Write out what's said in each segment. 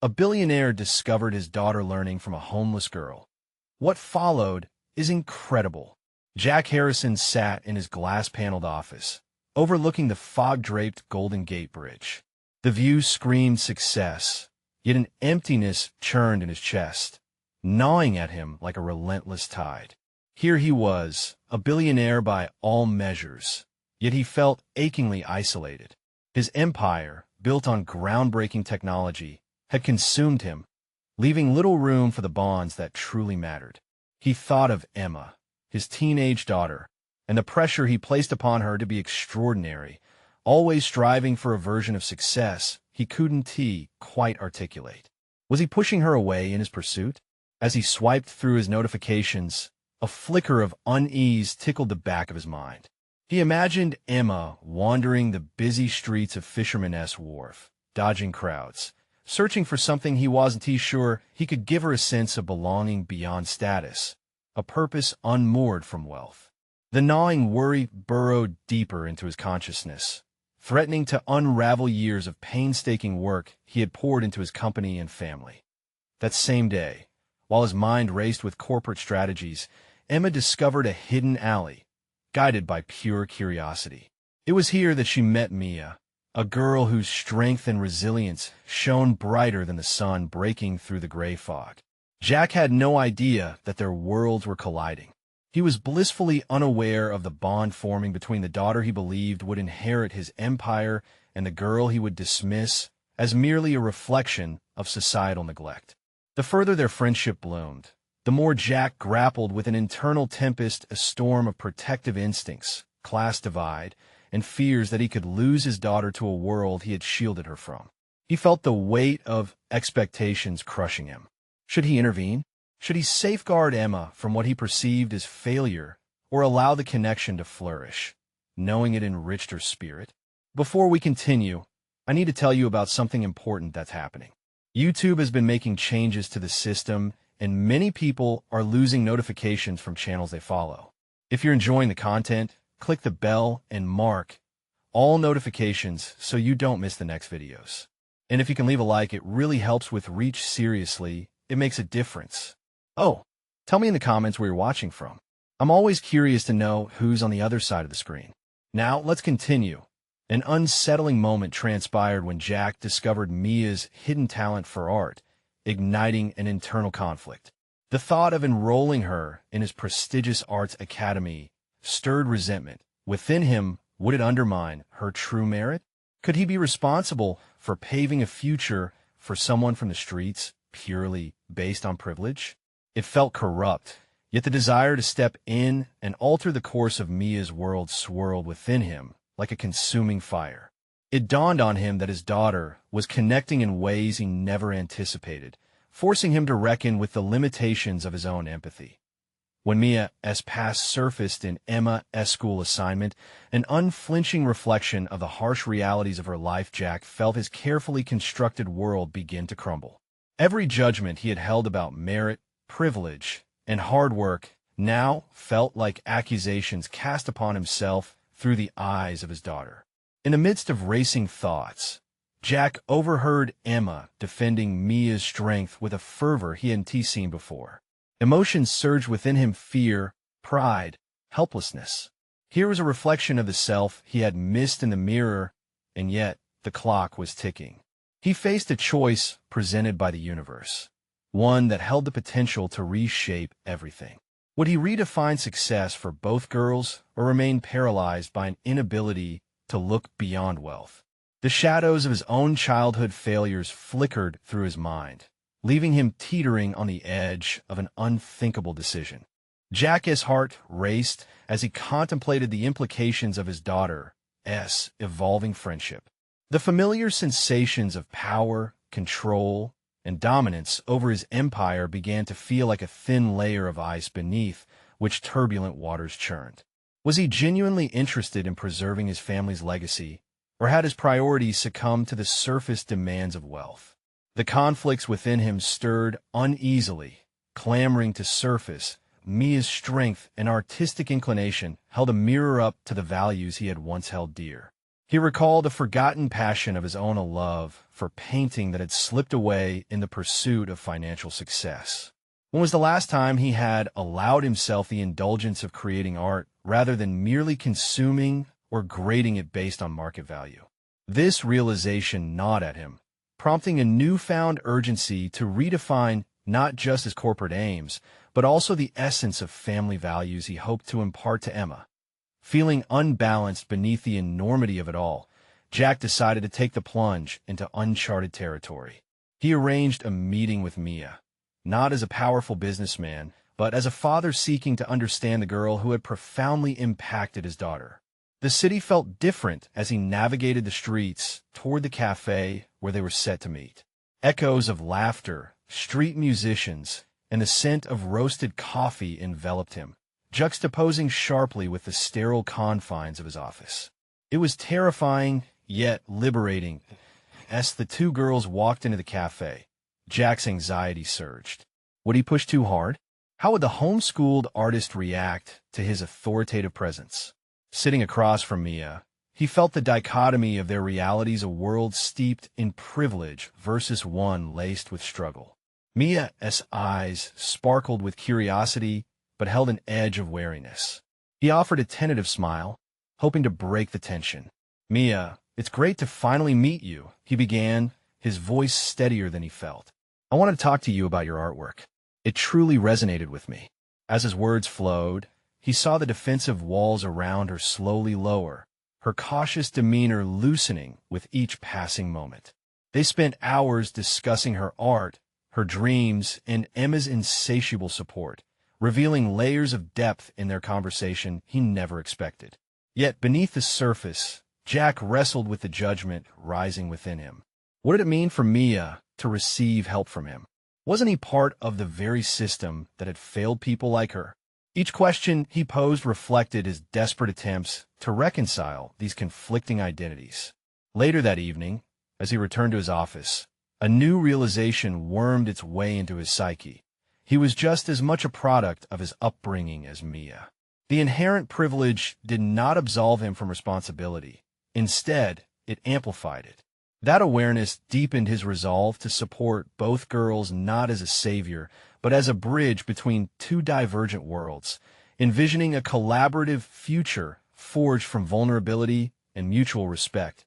A billionaire discovered his daughter learning from a homeless girl. What followed is incredible. Jack Harrison sat in his glass-paneled office, overlooking the fog-draped Golden Gate Bridge. The view screamed success, yet an emptiness churned in his chest, gnawing at him like a relentless tide. Here he was, a billionaire by all measures, yet he felt achingly isolated. His empire, built on groundbreaking technology, had consumed him, leaving little room for the bonds that truly mattered. He thought of Emma, his teenage daughter, and the pressure he placed upon her to be extraordinary, always striving for a version of success he couldn't quite articulate. Was he pushing her away in his pursuit? As he swiped through his notifications, a flicker of unease tickled the back of his mind. He imagined Emma wandering the busy streets of Fisherman's Wharf, dodging crowds, searching for something he wasn't sure he could give her a sense of belonging beyond status, a purpose unmoored from wealth. The gnawing worry burrowed deeper into his consciousness, threatening to unravel years of painstaking work he had poured into his company and family. That same day, while his mind raced with corporate strategies, Emma discovered a hidden alley, guided by pure curiosity. It was here that she met Mia, a girl whose strength and resilience shone brighter than the sun breaking through the gray fog. Jack had no idea that their worlds were colliding. He was blissfully unaware of the bond forming between the daughter he believed would inherit his empire and the girl he would dismiss as merely a reflection of societal neglect. The further their friendship bloomed, the more Jack grappled with an internal tempest, a storm of protective instincts, class divide, and fears that he could lose his daughter to a world he had shielded her from. He felt the weight of expectations crushing him. Should he intervene? Should he safeguard Emma from what he perceived as failure, or allow the connection to flourish, knowing it enriched her spirit? Before we continue, I need to tell you about something important that's happening. YouTube has been making changes to the system, and many people are losing notifications from channels they follow. If you're enjoying the content, click the bell and mark all notifications so you don't miss the next videos. And if you can leave a like, it really helps with reach. Seriously, it makes a difference. Oh, tell me in the comments where you're watching from. I'm always curious to know who's on the other side of the screen. Now, let's continue. An unsettling moment transpired when Jack discovered Mia's hidden talent for art, igniting an internal conflict. The thought of enrolling her in his prestigious arts academy stirred resentment. Within him, would it undermine her true merit? Could he be responsible for paving a future for someone from the streets purely based on privilege? It felt corrupt, yet the desire to step in and alter the course of Mia's world swirled within him like a consuming fire. It dawned on him that his daughter was connecting in ways he never anticipated, forcing him to reckon with the limitations of his own empathy. When Mia's past surfaced in Emma's school assignment, an unflinching reflection of the harsh realities of her life, Jack felt his carefully constructed world begin to crumble. Every judgment he had held about merit, privilege, and hard work now felt like accusations cast upon himself through the eyes of his daughter. In the midst of racing thoughts, Jack overheard Emma defending Mia's strength with a fervor he hadn't seen before. Emotions surged within him: fear, pride, helplessness. Here was a reflection of the self he had missed in the mirror, and yet the clock was ticking. He faced a choice presented by the universe, one that held the potential to reshape everything. Would he redefine success for both girls, or remain paralyzed by an inability to look beyond wealth? The shadows of his own childhood failures flickered through his mind, leaving him teetering on the edge of an unthinkable decision. Jack's heart raced as he contemplated the implications of his daughter's evolving friendship. The familiar sensations of power, control, and dominance over his empire began to feel like a thin layer of ice beneath which turbulent waters churned. Was he genuinely interested in preserving his family's legacy, or had his priorities succumbed to the surface demands of wealth? The conflicts within him stirred uneasily, clamoring to surface. Mia's strength and artistic inclination held a mirror up to the values he had once held dear. He recalled a forgotten passion of his own, a love for painting that had slipped away in the pursuit of financial success. When was the last time he had allowed himself the indulgence of creating art rather than merely consuming or grading it based on market value? This realization gnawed at him, prompting a newfound urgency to redefine not just his corporate aims, but also the essence of family values he hoped to impart to Emma. Feeling unbalanced beneath the enormity of it all, Jack decided to take the plunge into uncharted territory. He arranged a meeting with Mia, not as a powerful businessman, but as a father seeking to understand the girl who had profoundly impacted his daughter. The city felt different as he navigated the streets toward the cafe where they were set to meet. Echoes of laughter, street musicians, and the scent of roasted coffee enveloped him, juxtaposing sharply with the sterile confines of his office. It was terrifying, yet liberating. As the two girls walked into the cafe, Jack's anxiety surged. Would he push too hard? How would the homeschooled artist react to his authoritative presence? Sitting across from Mia, he felt the dichotomy of their realities, a world steeped in privilege versus one laced with struggle. Mia's eyes sparkled with curiosity, but held an edge of wariness. He offered a tentative smile, hoping to break the tension. "Mia, it's great to finally meet you," he began, his voice steadier than he felt. "I want to talk to you about your artwork. It truly resonated with me." As his words flowed, he saw the defensive walls around her slowly lower, her cautious demeanor loosening with each passing moment. They spent hours discussing her art, her dreams, and Emma's insatiable support, revealing layers of depth in their conversation he never expected. Yet beneath the surface, Jack wrestled with the judgment rising within him. What did it mean for Mia to receive help from him? Wasn't he part of the very system that had failed people like her? Each question he posed reflected his desperate attempts to reconcile these conflicting identities. Later that evening, as he returned to his office, a new realization wormed its way into his psyche. He was just as much a product of his upbringing as Mia. The inherent privilege did not absolve him from responsibility. Instead, it amplified it. That awareness deepened his resolve to support both girls not as a savior, but as a bridge between two divergent worlds, envisioning a collaborative future forged from vulnerability and mutual respect.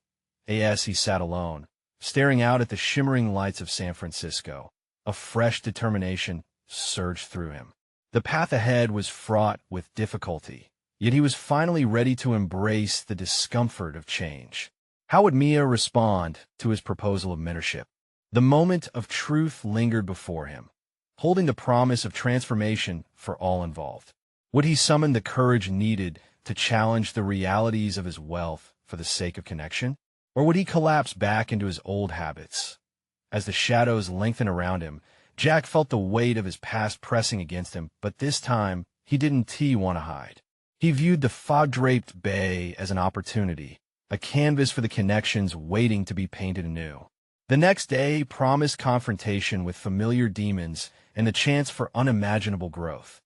As he sat alone, staring out at the shimmering lights of San Francisco, a fresh determination surged through him. The path ahead was fraught with difficulty, yet he was finally ready to embrace the discomfort of change. How would Mia respond to his proposal of mentorship? The moment of truth lingered before him, holding the promise of transformation for all involved. Would he summon the courage needed to challenge the realities of his wealth for the sake of connection? Or would he collapse back into his old habits? As the shadows lengthened around him, Jack felt the weight of his past pressing against him, but this time he didn't want to hide. He viewed the fog-draped bay as an opportunity, a canvas for the connections waiting to be painted anew. The next day promised confrontation with familiar demons and the chance for unimaginable growth.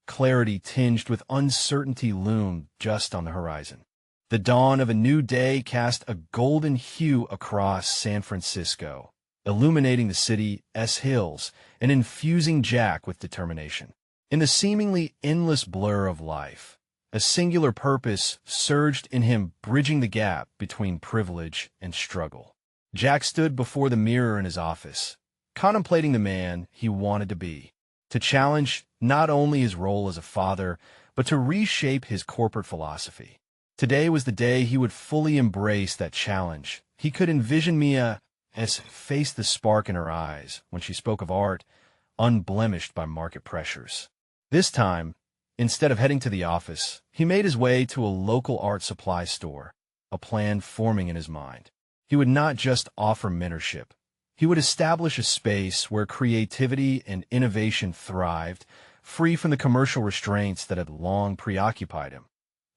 Clarity tinged with uncertainty loomed just on the horizon. The dawn of a new day cast a golden hue across San Francisco, illuminating the city's hills and infusing Jack with determination. In the seemingly endless blur of life, a singular purpose surged in him, bridging the gap between privilege and struggle. Jack stood before the mirror in his office, contemplating the man he wanted to be, to challenge not only his role as a father, but to reshape his corporate philosophy. Today was the day he would fully embrace that challenge. He could envision Mia as faced the spark in her eyes when she spoke of art, unblemished by market pressures. This time, instead of heading to the office, he made his way to a local art supply store, a plan forming in his mind. He would not just offer mentorship. He would establish a space where creativity and innovation thrived, free from the commercial restraints that had long preoccupied him.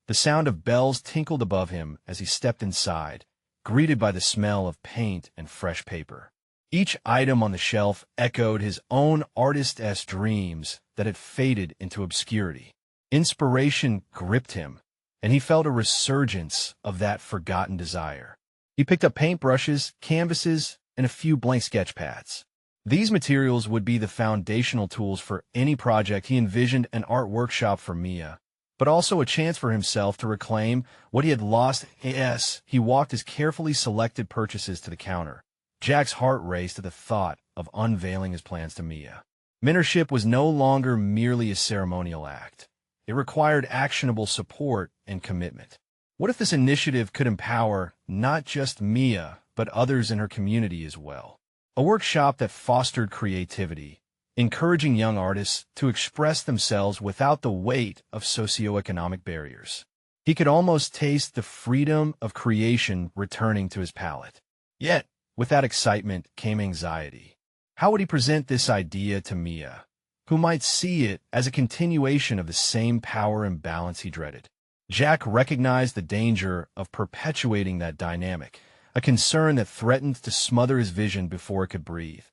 The sound of bells tinkled above him as he stepped inside, greeted by the smell of paint and fresh paper. Each item on the shelf echoed his own artist's dreams that had faded into obscurity. Inspiration gripped him, and he felt a resurgence of that forgotten desire. He picked up paintbrushes, canvases, and a few blank sketch pads. These materials would be the foundational tools for any project. He envisioned an art workshop for Mia, but also a chance for himself to reclaim what he had lost. He walked his carefully selected purchases to the counter. Jack's heart raced at the thought of unveiling his plans to Mia. Mentorship was no longer merely a ceremonial act. It required actionable support and commitment. What if this initiative could empower not just Mia, but others in her community as well? A workshop that fostered creativity, encouraging young artists to express themselves without the weight of socioeconomic barriers. He could almost taste the freedom of creation returning to his palate. Yet, with that excitement came anxiety. How would he present this idea to Mia, who might see it as a continuation of the same power imbalance he dreaded? Jack recognized the danger of perpetuating that dynamic, a concern that threatened to smother his vision before it could breathe.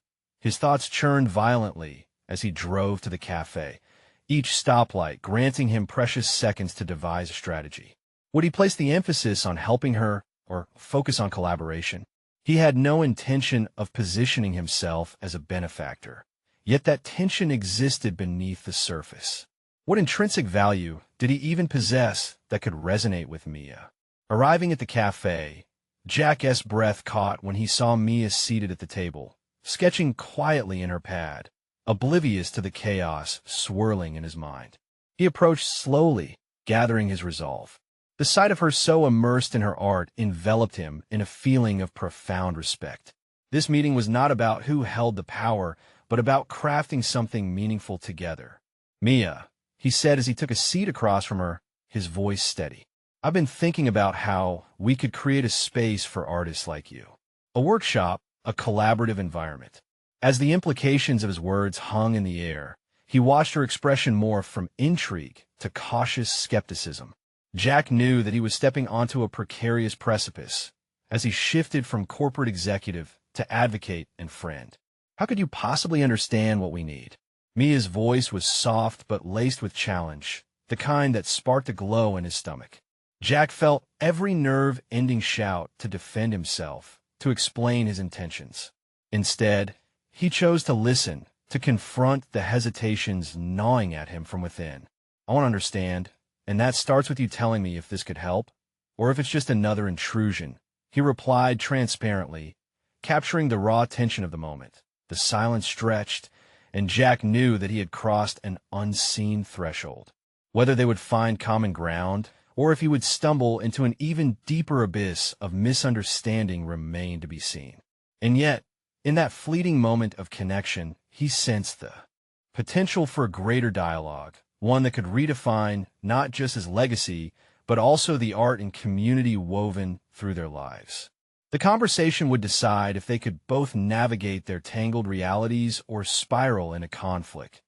His thoughts churned violently as he drove to the cafe, each stoplight granting him precious seconds to devise a strategy. Would he place the emphasis on helping her or focus on collaboration? He had no intention of positioning himself as a benefactor, yet that tension existed beneath the surface. What intrinsic value did he even possess that could resonate with Mia? Arriving at the cafe, Jack's breath caught when he saw Mia seated at the table, sketching quietly in her pad, oblivious to the chaos swirling in his mind. He approached slowly, gathering his resolve. The sight of her so immersed in her art enveloped him in a feeling of profound respect. This meeting was not about who held the power, but about crafting something meaningful together. Mia, he said as he took a seat across from her, his voice steady. I've been thinking about how we could create a space for artists like you. A workshop, a collaborative environment. As the implications of his words hung in the air, he watched her expression morph from intrigue to cautious skepticism. Jack knew that he was stepping onto a precarious precipice as he shifted from corporate executive to advocate and friend. How could you possibly understand what we need? Mia's voice was soft but laced with challenge, the kind that sparked a glow in his stomach. Jack felt every nerve-ending shout to defend himself, to explain his intentions. Instead, he chose to listen, to confront the hesitations gnawing at him from within. I want to understand, and that starts with you telling me if this could help, or if it's just another intrusion, he replied transparently, capturing the raw tension of the moment. The silence stretched, and Jack knew that he had crossed an unseen threshold. Whether they would find common ground, or if he would stumble into an even deeper abyss of misunderstanding remained to be seen. And yet, in that fleeting moment of connection, he sensed the potential for a greater dialogue, one that could redefine not just his legacy, but also the art and community woven through their lives. The conversation would decide if they could both navigate their tangled realities or spiral into conflict.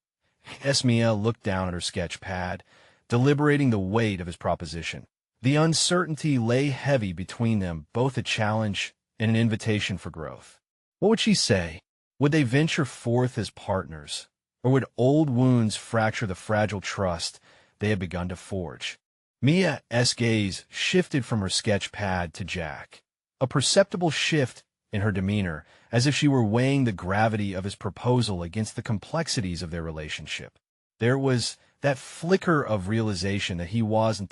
Mia looked down at her sketch pad, deliberating the weight of his proposition. The uncertainty lay heavy between them, both a challenge and an invitation for growth. What would she say? Would they venture forth as partners, or would old wounds fracture the fragile trust they had begun to forge? Mia's gaze shifted from her sketch pad to Jack, a perceptible shift in her demeanor, as if she were weighing the gravity of his proposal against the complexities of their relationship. There was that flicker of realization that he wasn't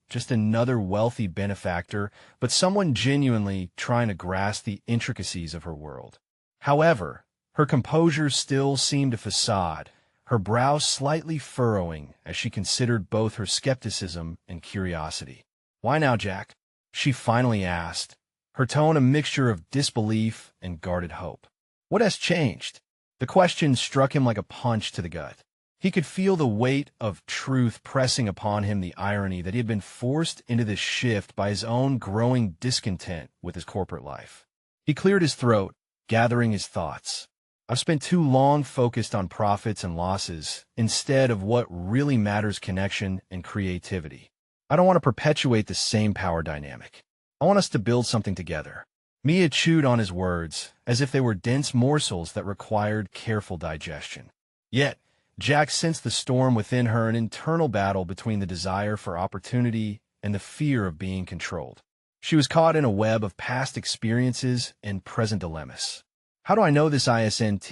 just another wealthy benefactor, but someone genuinely trying to grasp the intricacies of her world. However, her composure still seemed a facade, her brow slightly furrowing as she considered both her skepticism and curiosity. "Why now, Jack?" she finally asked, her tone a mixture of disbelief and guarded hope. "What has changed?" The question struck him like a punch to the gut. He could feel the weight of truth pressing upon him, the irony that he had been forced into this shift by his own growing discontent with his corporate life. He cleared his throat, gathering his thoughts. "I've spent too long focused on profits and losses instead of what really matters: connection and creativity. I don't want to perpetuate the same power dynamic. I want us to build something together." Mia chewed on his words as if they were dense morsels that required careful digestion. Yet, Jack sensed the storm within her, an internal battle between the desire for opportunity and the fear of being controlled. She was caught in a web of past experiences and present dilemmas. How do I know this isn't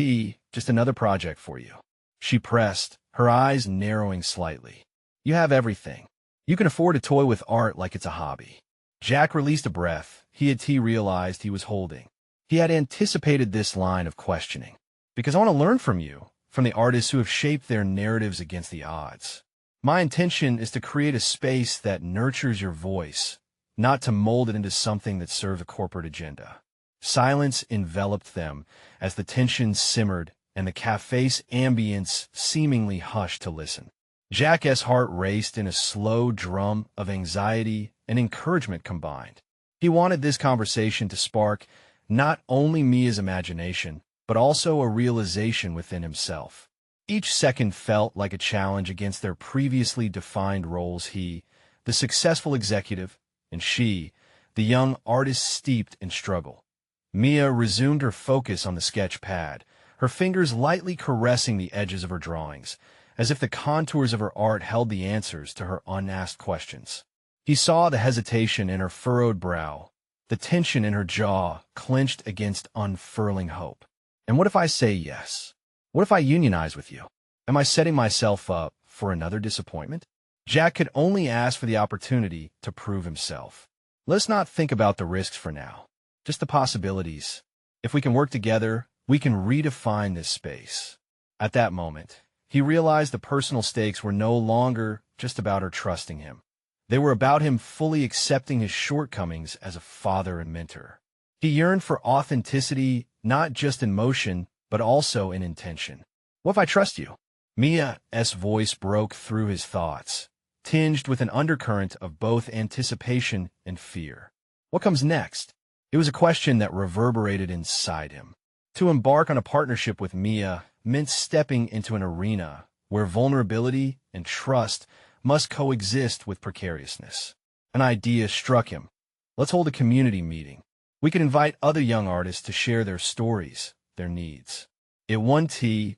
just another project for you? She pressed, her eyes narrowing slightly. You have everything. You can afford to toy with art like it's a hobby. Jack released a breath he realized he was holding. He had anticipated this line of questioning. Because I want to learn from you, from the artists who have shaped their narratives against the odds. My intention is to create a space that nurtures your voice, not to mold it into something that serves a corporate agenda. Silence enveloped them as the tension simmered and the cafe's ambience seemingly hushed to listen. Jack's heart raced in a slow drum of anxiety and encouragement combined. He wanted this conversation to spark not only Mia's imagination, but also a realization within himself. Each second felt like a challenge against their previously defined roles. He, the successful executive, and she, the young artist steeped in struggle. Mia resumed her focus on the sketch pad, her fingers lightly caressing the edges of her drawings, as if the contours of her art held the answers to her unasked questions. He saw the hesitation in her furrowed brow, the tension in her jaw clenched against unfurling hope. And what if I say yes? What if I unionize with you? Am I setting myself up for another disappointment? Jack could only ask for the opportunity to prove himself. Let's not think about the risks for now, just the possibilities. If we can work together, we can redefine this space. At that moment, he realized the personal stakes were no longer just about her trusting him. They were about him fully accepting his shortcomings as a father and mentor. He yearned for authenticity, not just in motion, but also in intention. What if I trust you? Mia's voice broke through his thoughts, tinged with an undercurrent of both anticipation and fear. What comes next? It was a question that reverberated inside him. To embark on a partnership with Mia meant stepping into an arena where vulnerability and trust must coexist with precariousness. An idea struck him. Let's hold a community meeting. We could invite other young artists to share their stories, their needs. It won't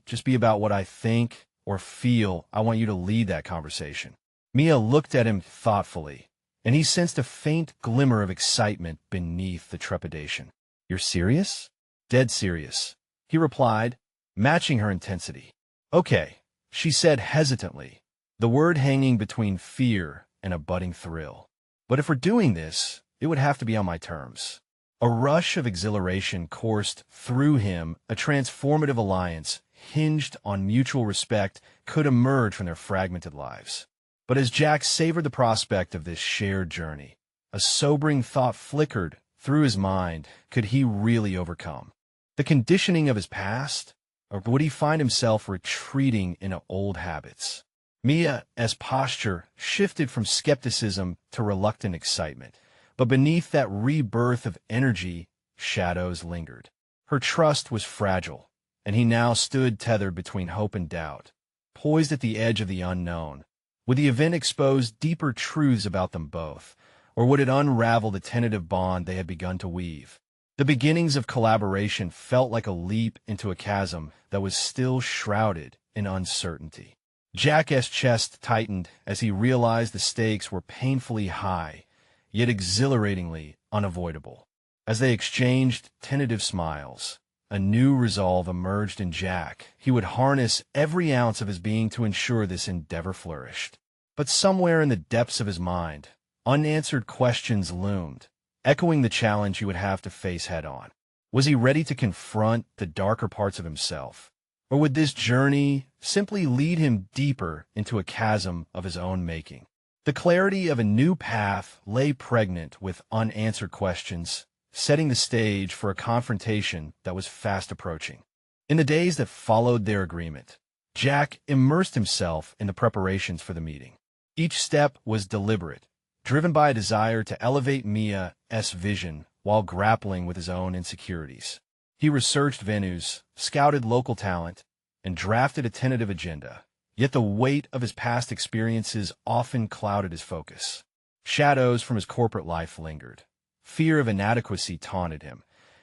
just be about what I think or feel. I want you to lead that conversation. Mia looked at him thoughtfully, and he sensed a faint glimmer of excitement beneath the trepidation. You're serious? Dead serious, he replied, matching her intensity. Okay, she said hesitantly, the word hanging between fear and a budding thrill. But if we're doing this, it would have to be on my terms. A rush of exhilaration coursed through him. A transformative alliance, hinged on mutual respect, could emerge from their fragmented lives. But as Jack savored the prospect of this shared journey, a sobering thought flickered through his mind. Could he really overcome the conditioning of his past, or would he find himself retreating into old habits? Mia's posture shifted from skepticism to reluctant excitement. But beneath that rebirth of energy, shadows lingered. Her trust was fragile, and he now stood tethered between hope and doubt, poised at the edge of the unknown. Would the event expose deeper truths about them both, or would it unravel the tentative bond they had begun to weave? The beginnings of collaboration felt like a leap into a chasm that was still shrouded in uncertainty. Jack's chest tightened as he realized the stakes were painfully high, yet exhilaratingly unavoidable. As they exchanged tentative smiles, a new resolve emerged in Jack. He would harness every ounce of his being to ensure this endeavor flourished. But somewhere in the depths of his mind, unanswered questions loomed, echoing the challenge he would have to face head-on. Was he ready to confront the darker parts of himself? Or would this journey simply lead him deeper into a chasm of his own making? The clarity of a new path lay pregnant with unanswered questions, setting the stage for a confrontation that was fast approaching. In the days that followed their agreement, Jack immersed himself in the preparations for the meeting. Each step was deliberate, driven by a desire to elevate Mia's vision while grappling with his own insecurities. He researched venues, scouted local talent, and drafted a tentative agenda. Yet the weight of his past experiences often clouded his focus. Shadows from his corporate life lingered. Fear of inadequacy taunted him,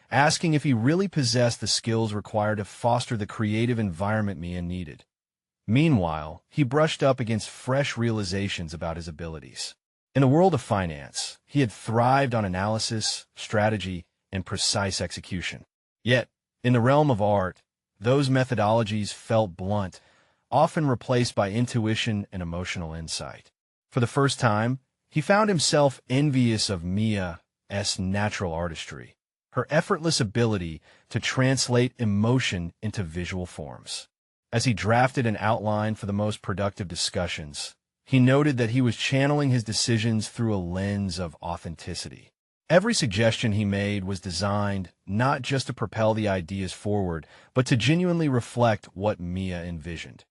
asking if he really possessed the skills required to foster the creative environment Mia needed. Meanwhile, he brushed up against fresh realizations about his abilities. In the world of finance, he had thrived on analysis, strategy, and precise execution. Yet, in the realm of art, those methodologies felt blunt, often replaced by intuition and emotional insight. For the first time, he found himself envious of Mia's natural artistry, her effortless ability to translate emotion into visual forms. As he drafted an outline for the most productive discussions, he noted that he was channeling his decisions through a lens of authenticity. Every suggestion he made was designed not just to propel the ideas forward, but to genuinely reflect what Mia envisioned.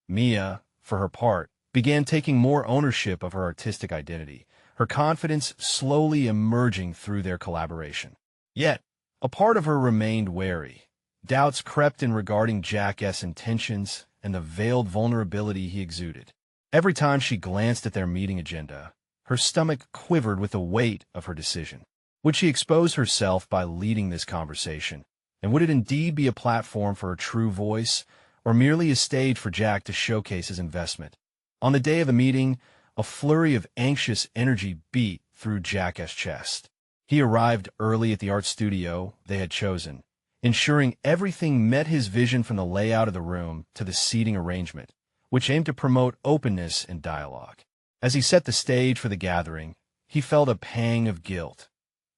Mia, for her part, began taking more ownership of her artistic identity, her confidence slowly emerging through their collaboration. Yet, a part of her remained wary. Doubts crept in regarding Jack's intentions and the veiled vulnerability he exuded. Every time she glanced at their meeting agenda, her stomach quivered with the weight of her decision. Would she expose herself by leading this conversation? And would it indeed be a platform for her true voice, or merely a stage for Jack to showcase his investment? On the day of the meeting, a flurry of anxious energy beat through Jack's chest. He arrived early at the art studio they had chosen, ensuring everything met his vision from the layout of the room to the seating arrangement, which aimed to promote openness and dialogue. As he set the stage for the gathering, he felt a pang of guilt.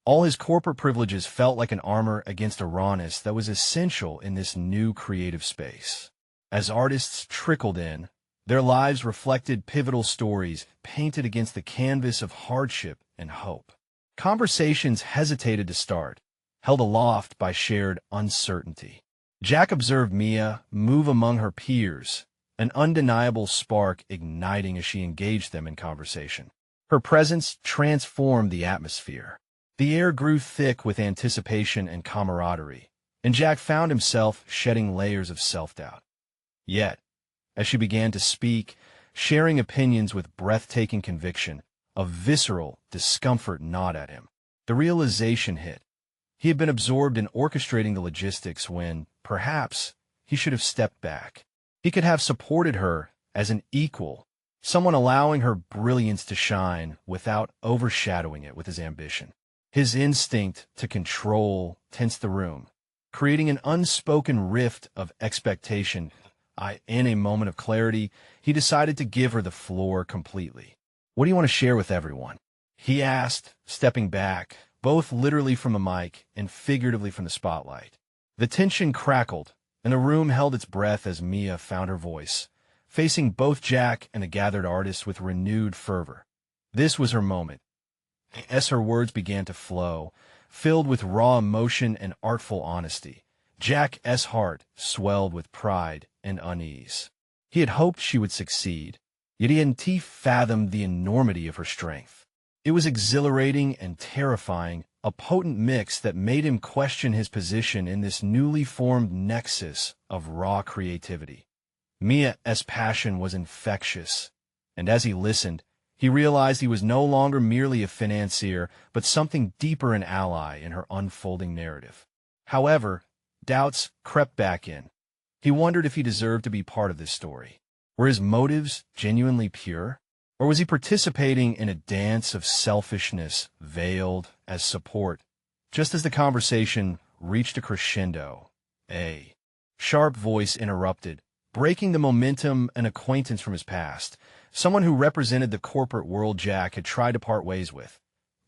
All his corporate privileges felt like an armor against a rawness that was essential in this new creative space. As artists trickled in, their lives reflected pivotal stories painted against the canvas of hardship and hope. Conversations hesitated to start, held aloft by shared uncertainty. Jack observed Mia move among her peers, an undeniable spark igniting as she engaged them in conversation. Her presence transformed the atmosphere. The air grew thick with anticipation and camaraderie, and Jack found himself shedding layers of self-doubt. Yet, as she began to speak, sharing opinions with breathtaking conviction, a visceral discomfort gnawed at him. The realization hit. He had been absorbed in orchestrating the logistics when, perhaps, he should have stepped back. He could have supported her as an equal, someone allowing her brilliance to shine without overshadowing it with his ambition. His instinct to control tensed the room, creating an unspoken rift of expectation. In a moment of clarity, he decided to give her the floor completely. "What do you want to share with everyone?" he asked, stepping back, both literally from the mic and figuratively from the spotlight. The tension crackled, and the room held its breath as Mia found her voice, facing both Jack and the gathered artists with renewed fervor. This was her moment. As her words began to flow, filled with raw emotion and artful honesty, Jack's heart swelled with pride and unease. He had hoped she would succeed, yet he hadn't fathomed the enormity of her strength. It was exhilarating and terrifying, a potent mix that made him question his position in this newly formed nexus of raw creativity. Mia's passion was infectious, and as he listened, he realized he was no longer merely a financier, but something deeper, an ally in her unfolding narrative. However, doubts crept back in. He wondered if he deserved to be part of this story. Were his motives genuinely pure? Or was he participating in a dance of selfishness veiled as support? Just as the conversation reached a crescendo, a sharp voice interrupted, breaking the momentum. An acquaintance from his past, someone who represented the corporate world Jack had tried to part ways with,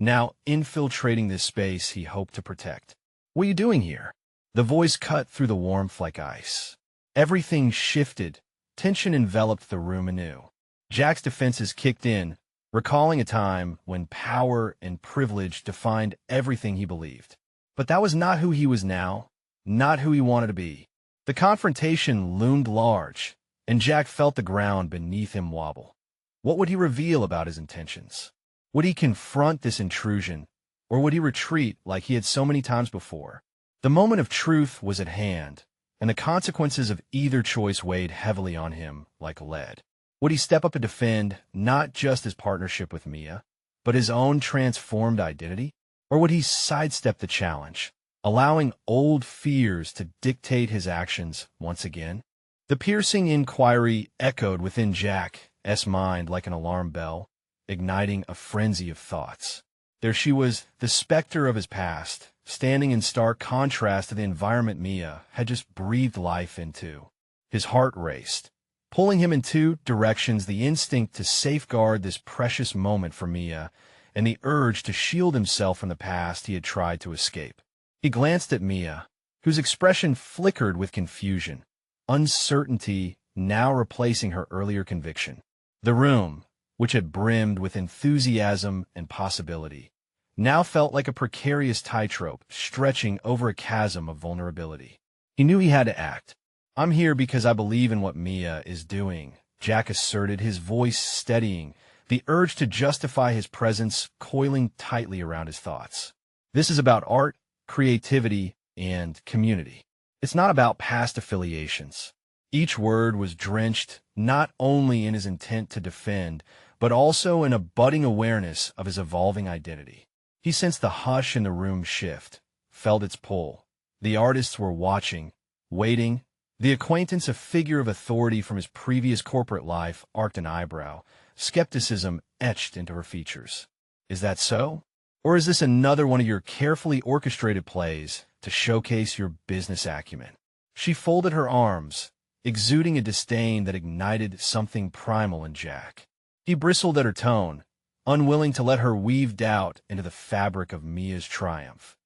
now infiltrating this space he hoped to protect. "What are you doing here?" The voice cut through the warmth like ice. Everything shifted. Tension enveloped the room anew. Jack's defenses kicked in, recalling a time when power and privilege defined everything he believed. But that was not who he was now, not who he wanted to be. The confrontation loomed large, and Jack felt the ground beneath him wobble. What would he reveal about his intentions? Would he confront this intrusion, or would he retreat like he had so many times before? The moment of truth was at hand, and the consequences of either choice weighed heavily on him like lead. Would he step up and defend not just his partnership with Mia, but his own transformed identity? Or would he sidestep the challenge, allowing old fears to dictate his actions once again? The piercing inquiry echoed within Jack's mind like an alarm bell. igniting a frenzy of thoughts. There she was, the specter of his past, standing in stark contrast to the environment Mia had just breathed life into. His heart raced, pulling him in two directions: the instinct to safeguard this precious moment for Mia, and the urge to shield himself from the past he had tried to escape. He glanced at Mia, whose expression flickered with confusion, uncertainty now replacing her earlier conviction. The room, which had brimmed with enthusiasm and possibility, now felt like a precarious tightrope stretching over a chasm of vulnerability. He knew he had to act. "I'm here because I believe in what Mia is doing," Jack asserted, his voice steadying, the urge to justify his presence coiling tightly around his thoughts. "This is about art, creativity, and community. It's not about past affiliations." Each word was drenched not only in his intent to defend, but also in a budding awareness of his evolving identity. He sensed the hush in the room shift, felt its pull. The artists were watching, waiting. The acquaintance, a figure of authority from his previous corporate life, arched an eyebrow, skepticism etched into her features. "Is that so? Or is this another one of your carefully orchestrated plays to showcase your business acumen?" She folded her arms, exuding a disdain that ignited something primal in Jack. He bristled at her tone, unwilling to let her weave doubt into the fabric of Mia's triumph.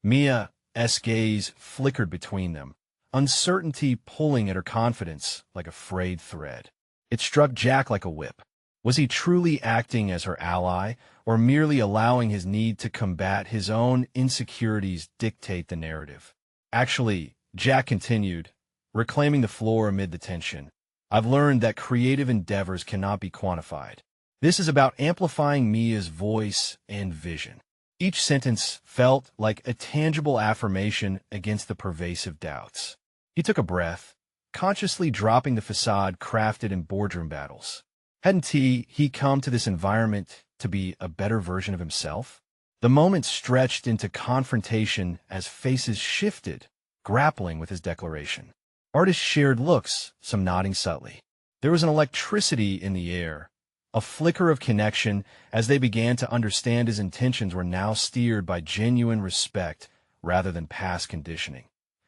Mia's gaze flickered between them, uncertainty pulling at her confidence like a frayed thread. It struck Jack like a whip. Was he truly acting as her ally, or merely allowing his need to combat his own insecurities dictate the narrative? "Actually," Jack continued, reclaiming the floor amid the tension, "I've learned that creative endeavors cannot be quantified. This is about amplifying Mia's voice and vision." Each sentence felt like a tangible affirmation against the pervasive doubts. He took a breath, consciously dropping the facade crafted in boardroom battles. Hadn't he come to this environment to be a better version of himself? The moment stretched into confrontation as faces shifted, grappling with his declaration. Artists shared looks, some nodding subtly. There was an electricity in the air, a flicker of connection as they began to understand his intentions were now steered by genuine respect rather than past conditioning.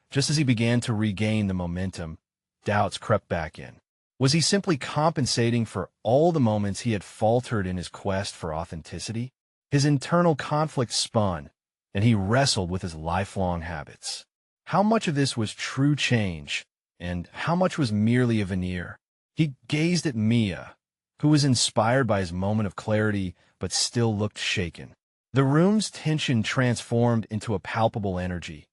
Just as he began to regain the momentum, doubts crept back in. Was he simply compensating for all the moments he had faltered in his quest for authenticity? His internal conflict spun, and he wrestled with his lifelong habits. How much of this was true change, and how much was merely a veneer? He gazed at Mia, who was inspired by his moment of clarity but still looked shaken. The room's tension transformed into a palpable energy.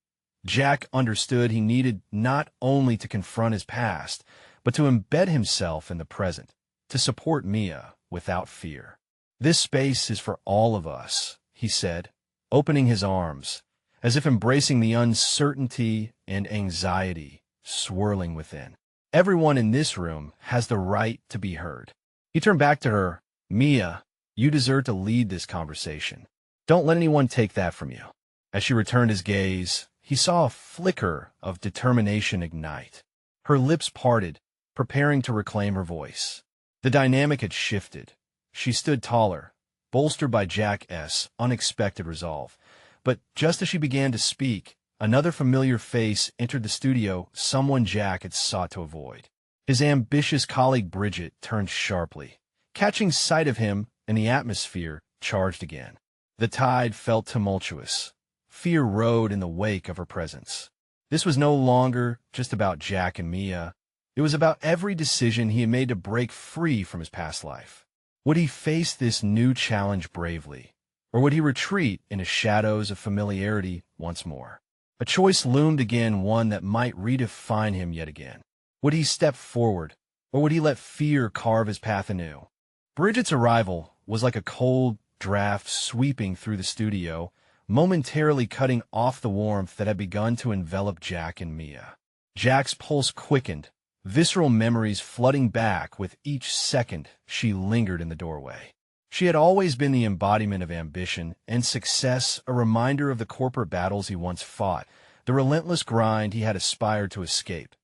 Jack understood he needed not only to confront his past, but to embed himself in the present, to support Mia without fear. "This space is for all of us," he said, opening his arms, as if embracing the uncertainty and anxiety swirling within. "Everyone in this room has the right to be heard." He turned back to her. "Mia, you deserve to lead this conversation. Don't let anyone take that from you." As she returned his gaze, he saw a flicker of determination ignite. Her lips parted, preparing to reclaim her voice. The dynamic had shifted. She stood taller, bolstered by Jack's unexpected resolve. But just as she began to speak, another familiar face entered the studio, someone Jack had sought to avoid. His ambitious colleague Bridget turned sharply. Catching sight of him, and the atmosphere charged again. The tide felt tumultuous. Fear rode in the wake of her presence. This was no longer just about Jack and Mia. It was about every decision he had made to break free from his past life. Would he face this new challenge bravely, or would he retreat into shadows of familiarity once more? A choice loomed again, one that might redefine him yet again. Would he step forward, or would he let fear carve his path anew? Bridget's arrival was like a cold draft sweeping through the studio, momentarily cutting off the warmth that had begun to envelop Jack and Mia. Jack's pulse quickened, visceral memories flooding back with each second she lingered in the doorway. She had always been the embodiment of ambition and success, a reminder of the corporate battles he once fought, the relentless grind he had aspired to escape.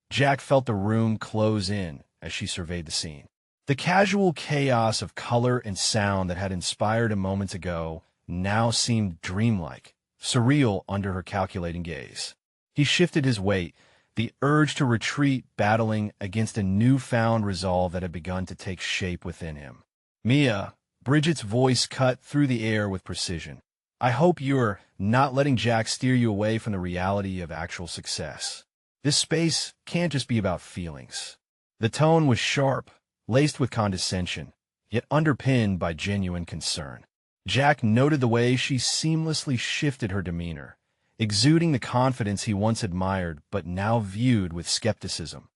Jack felt the room close in as she surveyed the scene. The casual chaos of color and sound that had inspired him moments ago now seemed dreamlike, surreal under her calculating gaze. He shifted his weight, the urge to retreat battling against a newfound resolve that had begun to take shape within him. Mia, Bridget's voice cut through the air with precision. I hope you're not letting Jack steer you away from the reality of actual success. This space can't just be about feelings. The tone was sharp, laced with condescension, yet underpinned by genuine concern. Jack noted the way she seamlessly shifted her demeanor, exuding the confidence he once admired but now viewed with skepticism.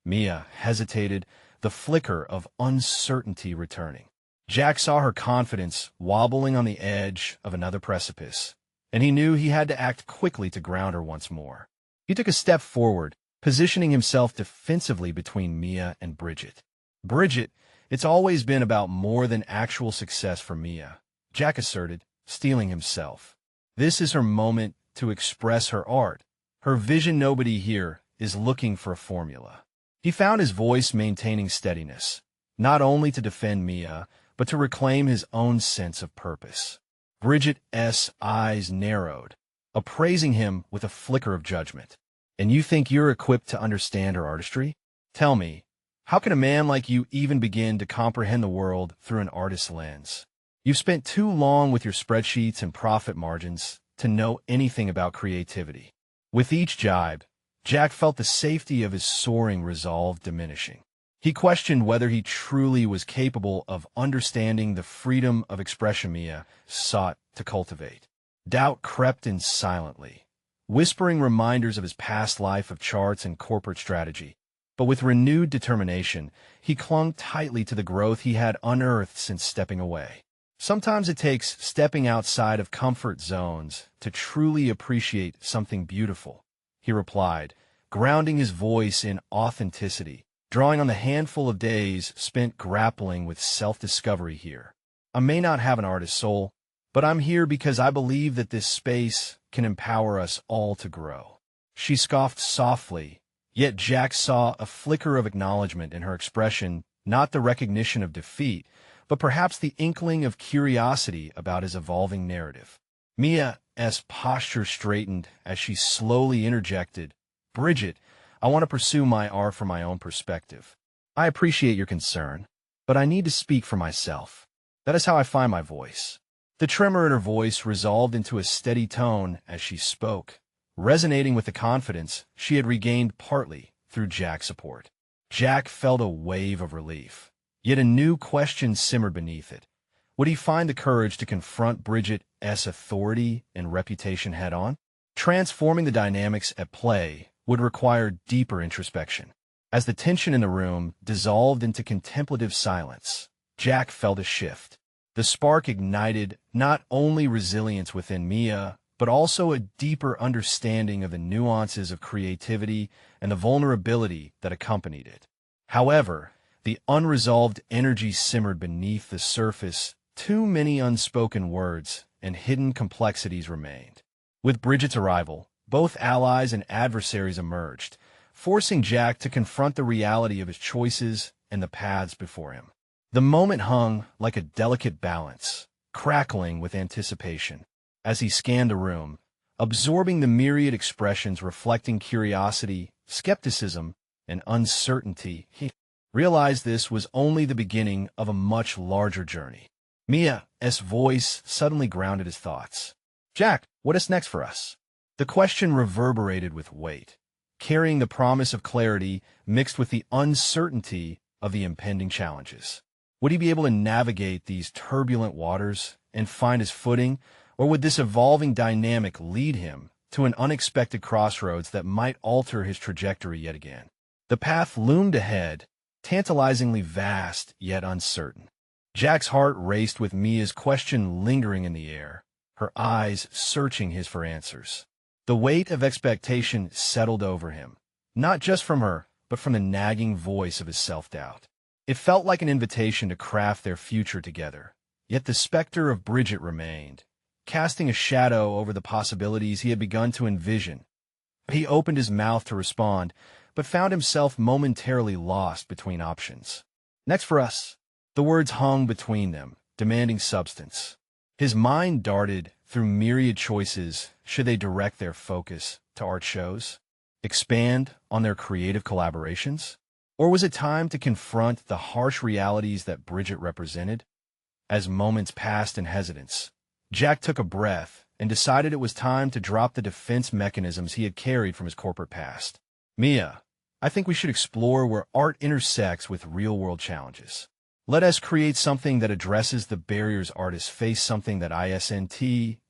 Mia hesitated, the flicker of uncertainty returning. Jack saw her confidence wobbling on the edge of another precipice, and he knew he had to act quickly to ground her once more. He took a step forward, positioning himself defensively between Mia and Bridget. Bridget, it's always been about more than actual success for Mia, Jack asserted, steeling himself. This is her moment to express her art. Her vision. Nobody here is looking for a formula. He found his voice maintaining steadiness, not only to defend Mia, but to reclaim his own sense of purpose. Bridget's eyes narrowed, appraising him with a flicker of judgment. And you think you're equipped to understand her artistry? Tell me, how can a man like you even begin to comprehend the world through an artist's lens? You've spent too long with your spreadsheets and profit margins to know anything about creativity. With each jibe, Jack felt the safety of his soaring resolve diminishing. He questioned whether he truly was capable of understanding the freedom of expression Mia sought to cultivate. Doubt crept in silently, whispering reminders of his past life of charts and corporate strategy. But with renewed determination, he clung tightly to the growth he had unearthed since stepping away. Sometimes it takes stepping outside of comfort zones to truly appreciate something beautiful, he replied, grounding his voice in authenticity, drawing on the handful of days spent grappling with self-discovery here. I may not have an artist's soul, but I'm here because I believe that this space can empower us all to grow. She scoffed softly, yet Jack saw a flicker of acknowledgement in her expression, not the recognition of defeat, but perhaps the inkling of curiosity about his evolving narrative. Mia's posture straightened as she slowly interjected, Bridget, I want to pursue my art from my own perspective. I appreciate your concern, but I need to speak for myself. That is how I find my voice. The tremor in her voice resolved into a steady tone as she spoke, resonating with the confidence she had regained partly through Jack's support. Jack felt a wave of relief, yet a new question simmered beneath it. Would he find the courage to confront Bridget's authority and reputation head-on? Transforming the dynamics at play would require deeper introspection. As the tension in the room dissolved into contemplative silence, Jack felt a shift. The spark ignited not only resilience within Mia, but also a deeper understanding of the nuances of creativity and the vulnerability that accompanied it. However, the unresolved energy simmered beneath the surface. Too many unspoken words and hidden complexities remained. With Bridget's arrival, both allies and adversaries emerged, forcing Jack to confront the reality of his choices and the paths before him. The moment hung like a delicate balance, crackling with anticipation. As he scanned the room, absorbing the myriad expressions reflecting curiosity, skepticism, and uncertainty, he realized this was only the beginning of a much larger journey. Mia's voice suddenly grounded his thoughts. Jack, what is next for us? The question reverberated with weight, carrying the promise of clarity mixed with the uncertainty of the impending challenges. Would he be able to navigate these turbulent waters and find his footing, or would this evolving dynamic lead him to an unexpected crossroads that might alter his trajectory yet again? The path loomed ahead, tantalizingly vast yet uncertain. Jack's heart raced with Mia's question lingering in the air, her eyes searching his for answers. The weight of expectation settled over him, not just from her, but from the nagging voice of his self-doubt. It felt like an invitation to craft their future together, yet the specter of Bridget remained, casting a shadow over the possibilities he had begun to envision. He opened his mouth to respond, but found himself momentarily lost between options. Next for us. The words hung between them, demanding substance. His mind darted through myriad choices. Should they direct their focus to art shows? Expand on their creative collaborations? Or was it time to confront the harsh realities that Bridget represented? As moments passed in hesitance, Jack took a breath and decided it was time to drop the defense mechanisms he had carried from his corporate past. Mia, I think we should explore where art intersects with real-world challenges. Let us create something that addresses the barriers artists face, something that isn't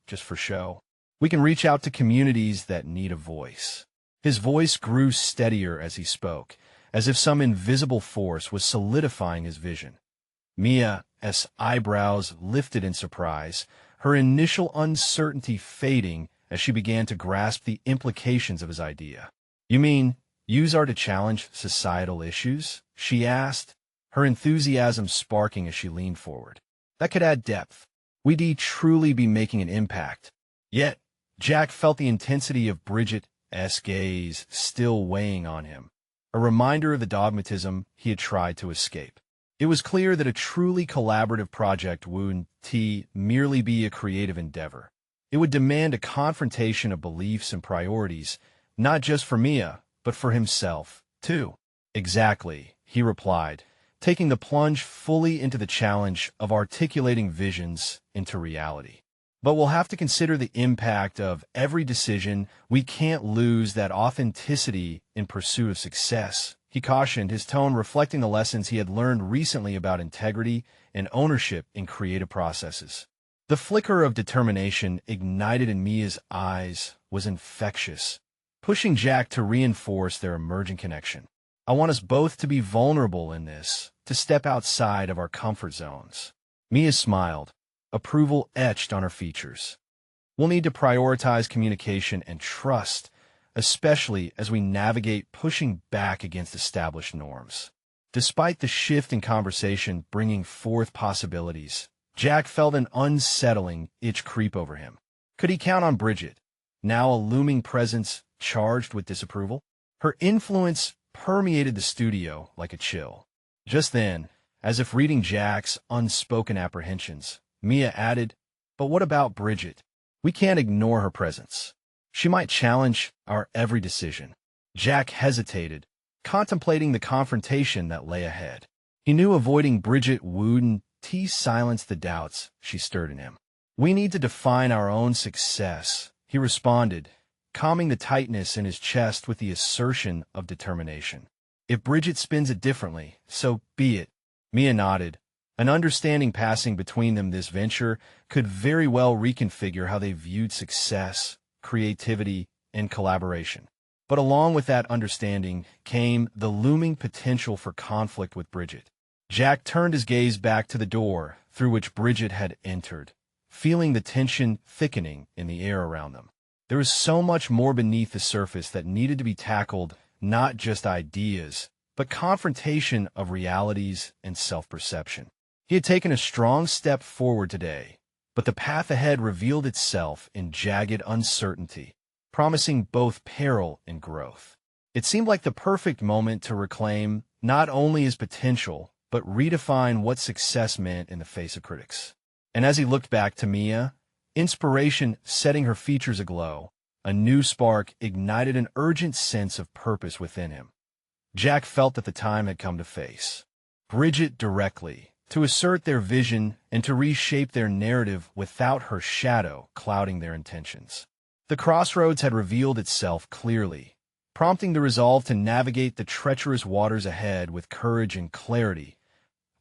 just for show. We can reach out to communities that need a voice. His voice grew steadier as he spoke, as if some invisible force was solidifying his vision. Mia's eyebrows lifted in surprise, her initial uncertainty fading as she began to grasp the implications of his idea. You mean, use art to challenge societal issues? She asked, her enthusiasm sparking as she leaned forward. That could add depth. We'd truly be making an impact. Yet, Jack felt the intensity of Bridget's gaze still weighing on him, a reminder of the dogmatism he had tried to escape. It was clear that a truly collaborative project wouldn't merely be a creative endeavor. It would demand a confrontation of beliefs and priorities, not just for Mia, but for himself, too. Exactly, he replied, taking the plunge fully into the challenge of articulating visions into reality. But we'll have to consider the impact of every decision. We can't lose that authenticity in pursuit of success, he cautioned, his tone reflecting the lessons he had learned recently about integrity and ownership in creative processes. The flicker of determination ignited in Mia's eyes was infectious, pushing Jack to reinforce their emerging connection. I want us both to be vulnerable in this, to step outside of our comfort zones. Mia smiled, approval etched on her features. We'll need to prioritize communication and trust, especially as we navigate pushing back against established norms. Despite the shift in conversation bringing forth possibilities, Jack felt an unsettling itch creep over him. Could he count on Bridget, now a looming presence charged with disapproval? Her influence permeated the studio like a chill. Just then, as if reading Jack's unspoken apprehensions, Mia added, "But what about Bridget? We can't ignore her presence. She might challenge our every decision." Jack hesitated, contemplating the confrontation that lay ahead. He knew avoiding Bridget wouldn't silence the doubts she stirred in him. "We need to define our own success," he responded, calming the tightness in his chest with the assertion of determination. "If Bridget spins it differently, so be it." Mia nodded, an understanding passing between them. This venture could very well reconfigure how they viewed success, creativity, and collaboration. But along with that understanding came the looming potential for conflict with Bridget. Jack turned his gaze back to the door through which Bridget had entered, feeling the tension thickening in the air around them. There was so much more beneath the surface that needed to be tackled, not just ideas, but confrontation of realities and self-perception. He had taken a strong step forward today, but the path ahead revealed itself in jagged uncertainty, promising both peril and growth. It seemed like the perfect moment to reclaim not only his potential, but redefine what success meant in the face of critics. And as he looked back to Mia, inspiration setting her features aglow, a new spark ignited an urgent sense of purpose within him. Jack felt that the time had come to face Bridget directly, to assert their vision and to reshape their narrative without her shadow clouding their intentions. The crossroads had revealed itself clearly, prompting the resolve to navigate the treacherous waters ahead with courage and clarity.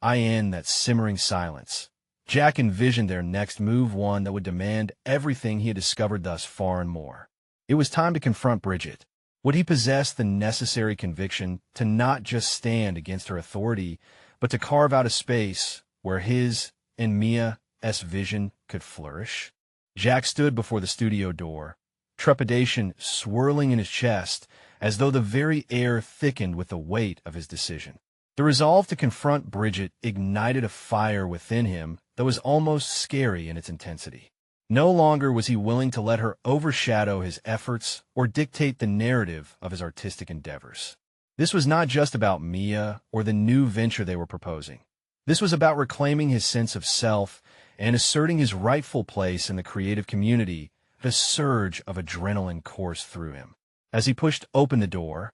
In that simmering silence, Jack envisioned their next move, one that would demand everything he had discovered thus far and more. It was time to confront Bridget. Would he possess the necessary conviction to not just stand against her authority, but to carve out a space where his and Mia's vision could flourish? Jack stood before the studio door, trepidation swirling in his chest, as though the very air thickened with the weight of his decision. The resolve to confront Bridget ignited a fire within him that was almost scary in its intensity. No longer was he willing to let her overshadow his efforts or dictate the narrative of his artistic endeavors. This was not just about Mia or the new venture they were proposing. This was about reclaiming his sense of self and asserting his rightful place in the creative community. The surge of adrenaline coursed through him. As he pushed open the door,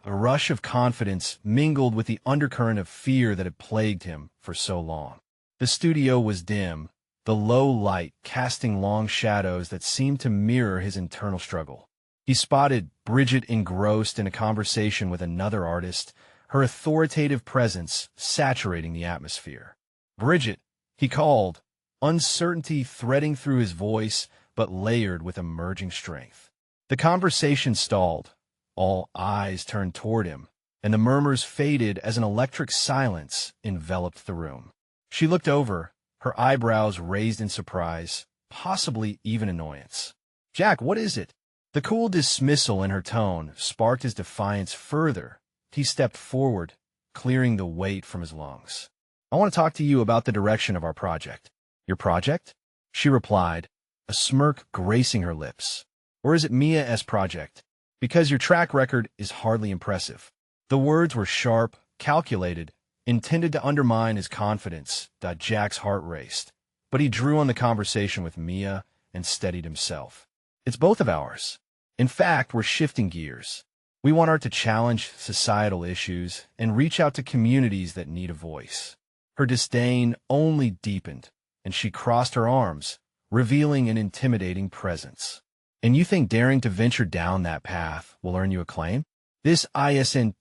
a rush of confidence mingled with the undercurrent of fear that had plagued him for so long. The studio was dim, the low light casting long shadows that seemed to mirror his internal struggle. He spotted Bridget engrossed in a conversation with another artist, her authoritative presence saturating the atmosphere. "Bridget," he called, uncertainty threading through his voice but layered with emerging strength. The conversation stalled. All eyes turned toward him, and the murmurs faded as an electric silence enveloped the room. She looked over, her eyebrows raised in surprise, possibly even annoyance. "Jack, what is it?" The cool dismissal in her tone sparked his defiance further. He stepped forward, clearing the weight from his lungs. "I want to talk to you about the direction of our project." "Your project?" she replied, a smirk gracing her lips. "Or is it Mia's project? Because your track record is hardly impressive." The words were sharp, calculated, intended to undermine his confidence. Jack's heart raced, but he drew on the conversation with Mia and steadied himself. "It's both of ours. In fact, we're shifting gears. We want art to challenge societal issues and reach out to communities that need a voice." Her disdain only deepened, and she crossed her arms, revealing an intimidating presence. "And you think daring to venture down that path will earn you acclaim? This isn't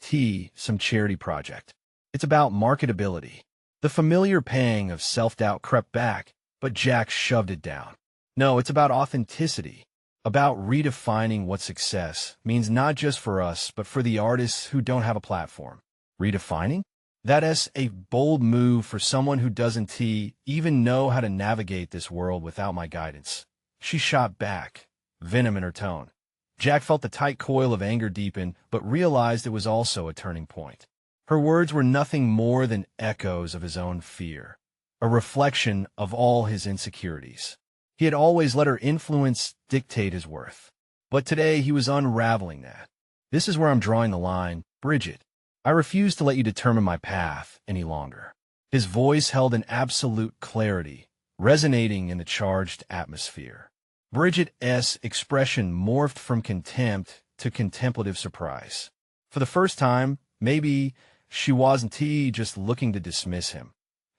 some charity project. It's about marketability." The familiar pang of self-doubt crept back, but Jack shoved it down. "No, it's about authenticity, about redefining what success means not just for us, but for the artists who don't have a platform." "Redefining?" "That's a bold move for someone who doesn't even know how to navigate this world without my guidance." She shot back, venom in her tone. Jack felt the tight coil of anger deepen, but realized it was also a turning point. Her words were nothing more than echoes of his own fear, a reflection of all his insecurities. He had always let her influence dictate his worth. But today he was unraveling that. "This is where I'm drawing the line, Bridget. I refuse to let you determine my path any longer." His voice held an absolute clarity, resonating in the charged atmosphere. Bridget's expression morphed from contempt to contemplative surprise. For the first time, maybe she wasn't just looking to dismiss him.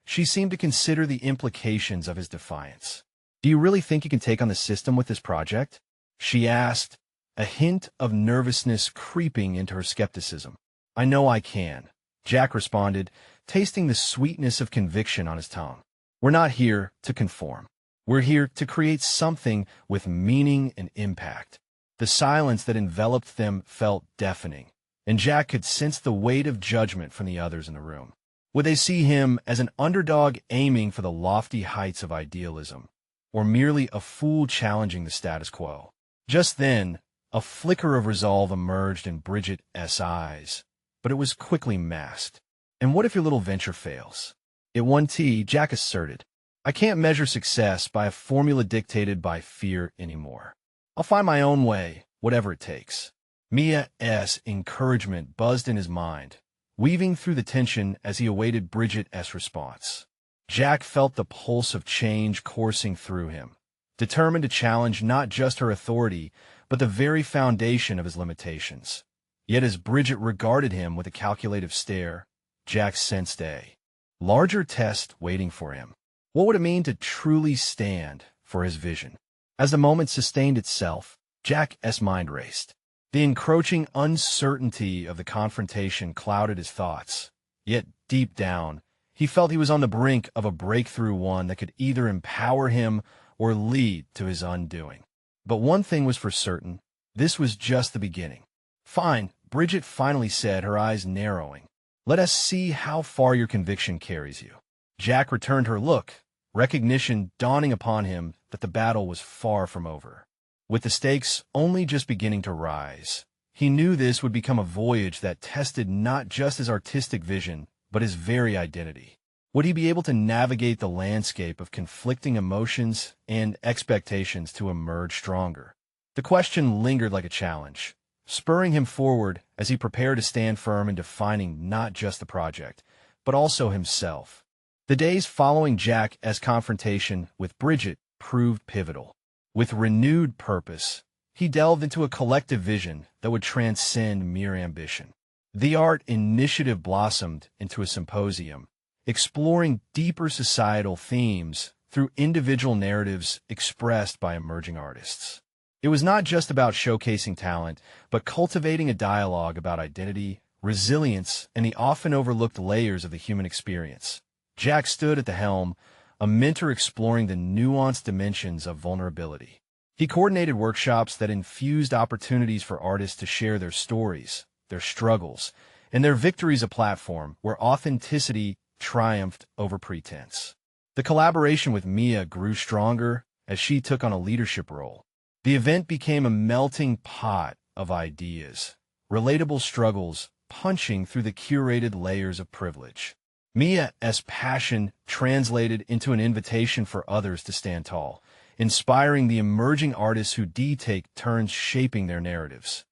She seemed to consider the implications of his defiance. "Do you really think you can take on the system with this project?" she asked, a hint of nervousness creeping into her skepticism. "I know I can," Jack responded, tasting the sweetness of conviction on his tongue. "We're not here to conform. We're here to create something with meaning and impact." The silence that enveloped them felt deafening, and Jack could sense the weight of judgment from the others in the room. Would they see him as an underdog aiming for the lofty heights of idealism, or merely a fool challenging the status quo? Just then, a flicker of resolve emerged in Bridget's eyes, but it was quickly masked. "And what if your little venture fails?" "It won Jack asserted. "I can't measure success by a formula dictated by fear anymore. I'll find my own way, whatever it takes." Mia's encouragement buzzed in his mind, weaving through the tension as he awaited Bridget's response. Jack felt the pulse of change coursing through him, determined to challenge not just her authority, but the very foundation of his limitations. Yet as Bridget regarded him with a calculative stare, Jack sensed a larger test waiting for him. What would it mean to truly stand for his vision? As the moment sustained itself, Jack's mind raced. The encroaching uncertainty of the confrontation clouded his thoughts. Yet deep down, he felt he was on the brink of a breakthrough, one that could either empower him or lead to his undoing. But one thing was for certain, this was just the beginning. "Fine," Bridget finally said, her eyes narrowing. "Let us see how far your conviction carries you." Jack returned her look, recognition dawning upon him that the battle was far from over. With the stakes only just beginning to rise, he knew this would become a voyage that tested not just his artistic vision, but his very identity. Would he be able to navigate the landscape of conflicting emotions and expectations to emerge stronger? The question lingered like a challenge, spurring him forward as he prepared to stand firm in defining not just the project, but also himself. The days following Jack's confrontation with Bridget proved pivotal. With renewed purpose, he delved into a collective vision that would transcend mere ambition. The art initiative blossomed into a symposium, exploring deeper societal themes through individual narratives expressed by emerging artists. It was not just about showcasing talent, but cultivating a dialogue about identity, resilience, and the often overlooked layers of the human experience. Jack stood at the helm, a mentor exploring the nuanced dimensions of vulnerability. He coordinated workshops that infused opportunities for artists to share their stories, their struggles, and their victories, a platform where authenticity triumphed over pretense. The collaboration with Mia grew stronger as she took on a leadership role. The event became a melting pot of ideas, relatable struggles punching through the curated layers of privilege. Mia's passion translated into an invitation for others to stand tall, inspiring the emerging artists who take turns shaping their narratives.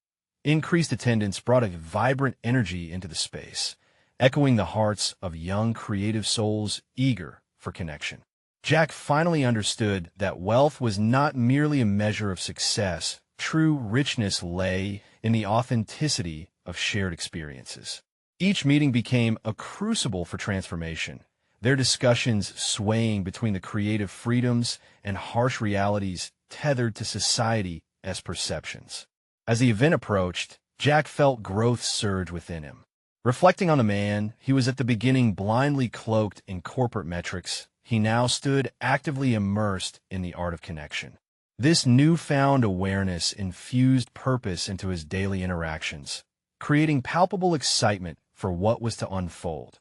Increased attendance brought a vibrant energy into the space, echoing the hearts of young creative souls eager for connection. Jack finally understood that wealth was not merely a measure of success. True richness lay in the authenticity of shared experiences. Each meeting became a crucible for transformation, their discussions swaying between the creative freedoms and harsh realities tethered to society's perceptions. As the event approached, Jack felt growth surge within him. Reflecting on the man, he was at the beginning blindly cloaked in corporate metrics. He now stood actively immersed in the art of connection. This newfound awareness infused purpose into his daily interactions, creating palpable excitement for what was to unfold.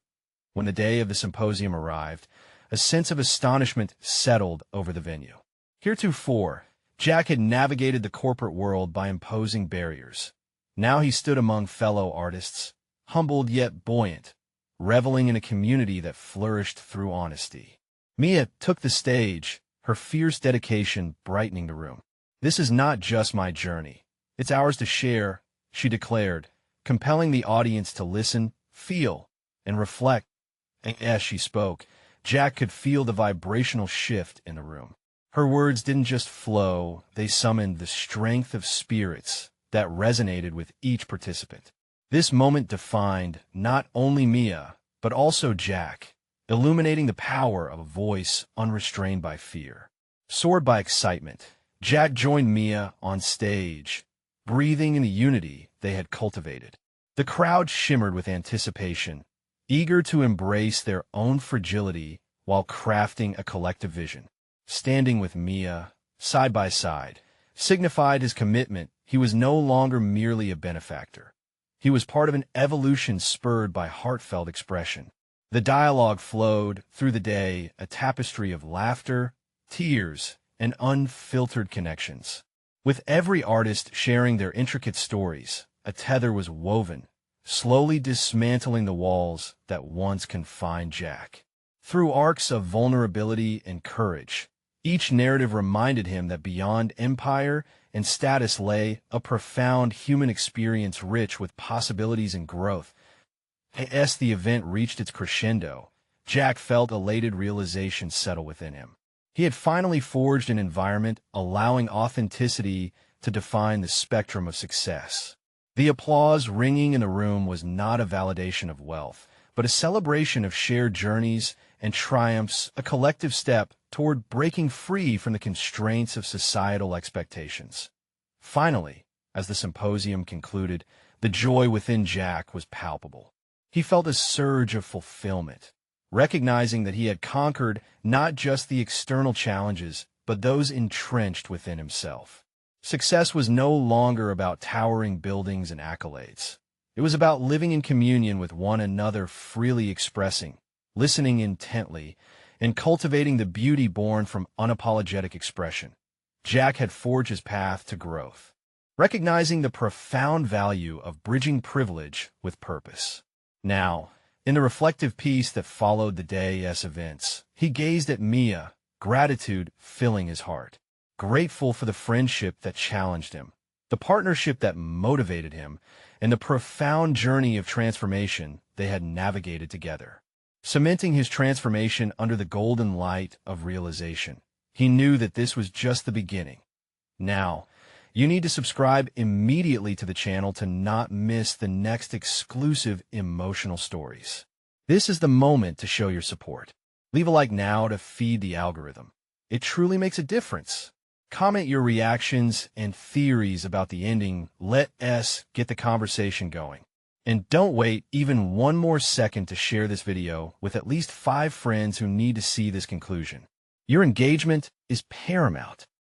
When the day of the symposium arrived, a sense of astonishment settled over the venue. Heretofore, Jack had navigated the corporate world by imposing barriers. Now he stood among fellow artists, humbled yet buoyant, reveling in a community that flourished through honesty. Mia took the stage, her fierce dedication brightening the room. "This is not just my journey. It's ours to share," she declared, compelling the audience to listen, feel, and reflect. And as she spoke, Jack could feel the vibrational shift in the room. Her words didn't just flow, they summoned the strength of spirits that resonated with each participant. This moment defined not only Mia, but also Jack, illuminating the power of a voice unrestrained by fear. Soared by excitement, Jack joined Mia on stage, breathing in the unity they had cultivated. The crowd shimmered with anticipation, eager to embrace their own fragility while crafting a collective vision. Standing with Mia, side by side, signified his commitment. He was no longer merely a benefactor. He was part of an evolution spurred by heartfelt expression. The dialogue flowed through the day, a tapestry of laughter, tears, and unfiltered connections. With every artist sharing their intricate stories, a tether was woven, slowly dismantling the walls that once confined Jack. Through arcs of vulnerability and courage, each narrative reminded him that beyond empire and status lay a profound human experience rich with possibilities and growth. As the event reached its crescendo, Jack felt elated realization settle within him. He had finally forged an environment allowing authenticity to define the spectrum of success. The applause ringing in the room was not a validation of wealth, but a celebration of shared journeys and triumphs, a collective step toward breaking free from the constraints of societal expectations. Finally, as the symposium concluded, the joy within Jack was palpable. He felt a surge of fulfillment, recognizing that he had conquered not just the external challenges, but those entrenched within himself. Success was no longer about towering buildings and accolades. It was about living in communion with one another, freely expressing, listening intently, and cultivating the beauty born from unapologetic expression. Jack had forged his path to growth, recognizing the profound value of bridging privilege with purpose. Now, in the reflective piece that followed the day's events, he gazed at Mia, gratitude filling his heart. Grateful for the friendship that challenged him, the partnership that motivated him, and the profound journey of transformation they had navigated together. Cementing his transformation under the golden light of realization, he knew that this was just the beginning. Now, you need to subscribe immediately to the channel to not miss the next exclusive emotional stories. This is the moment to show your support. Leave a like now to feed the algorithm. It truly makes a difference. Comment your reactions and theories about the ending. Let us get the conversation going. And don't wait even one more second to share this video with at least 5 friends who need to see this conclusion. Your engagement is paramount.